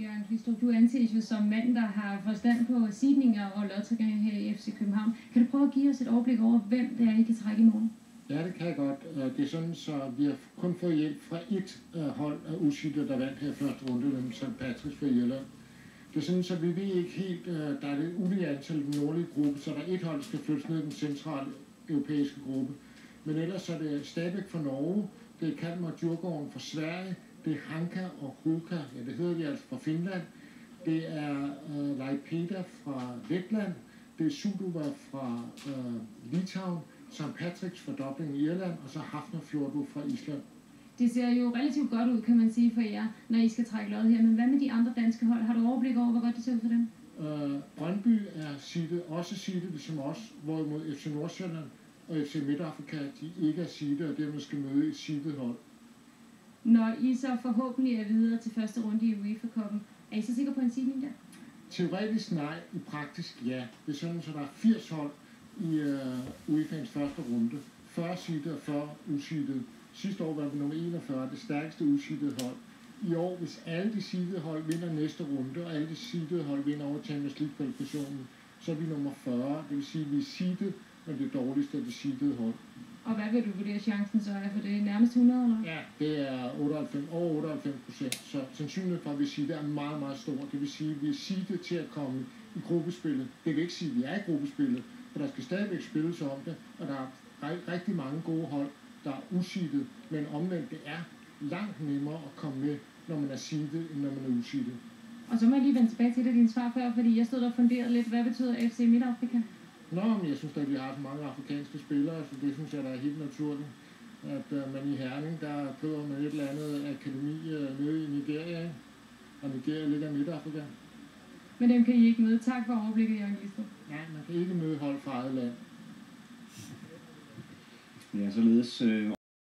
Jørgen Klistrup, du anses jo som mand, der har forstand på seedninger og lodtrækninger her i FC København. Kan du prøve at give os et overblik over, hvem det er, I kan trække i morgen? Ja, det kan jeg godt. Det er sådan, så vi har kun fået hjælp fra et hold af useedede, der vandt her første runde, nemlig St. Patrick's fra Irland. Det er sådan, så vi ved ikke helt, der er det ulige antal i den nordlige gruppe, så der er et hold, der skal flyttes ned i den centrale europæiske gruppe. Men ellers er det Stabæk fra Norge, det er Kalmar Djurgården fra Sverige, det er Hanka og Huka, ja det hedder de altså fra Finland, det er Laipeda fra Letland, det er Suduva fra Litauen, St. Patrick's fra Dublin i Irland, og så Hafnarfjordur fra Island. Det ser jo relativt godt ud, kan man sige, for jer, når I skal trække lod her. Men hvad med de andre danske hold? Har du overblik over, hvor godt det ser ud for dem? Brøndby er også seedet, ligesom os, hvorimod FC Nordsjælland og FC Midtafrika, de ikke er seedet, og dermed skal møde et seedet hold. Når I så forhåbentlig er videre til første runde i UEFA-cupen, er I så sikre på en seedning der? Teoretisk nej, i praktisk ja. Det er sådan, så der er 80 hold i UEFA's første runde. 40 seedet og 40 useedet. Sidste år var vi nummer 41, det stærkeste useedede hold. I år, hvis alle de seedede hold vinder næste runde, og alle de seedede hold vinder over Champions League-kvalifikationen, så er vi nummer 40. Det vil sige, at vi er seedet, men det dårligste af de seedede hold. Og hvad vil du vurdere chancen så er for det? Nærmest 100, eller? Ja, det er over 98%, så sandsynligheden for, at vi seedet er meget, meget stor. Det vil sige, at vi er seedet til at komme i gruppespillet. Det vil ikke sige, at vi er i gruppespillet, for der skal stadigvæk spilles om det, og der er rigtig mange gode hold, der er useedet, men omvendt det er langt nemmere at komme med, når man er seedet, end når man er useedet. Og så må jeg lige vende tilbage til det, din svar før, fordi jeg stod der og funderede lidt, hvad betyder FC Midtafrika? Men jeg synes at vi har så mange afrikanske spillere, så det synes jeg, der er helt naturligt. At man i Herning, der driver man et eller andet akademi nede i Nigeria, og Nigeria ligger i Midtafrika. Men dem kan I ikke møde. Tak for overblikket, Jørgen Klistrup. Ja, man kan ikke møde hold fra eget land. Ja, således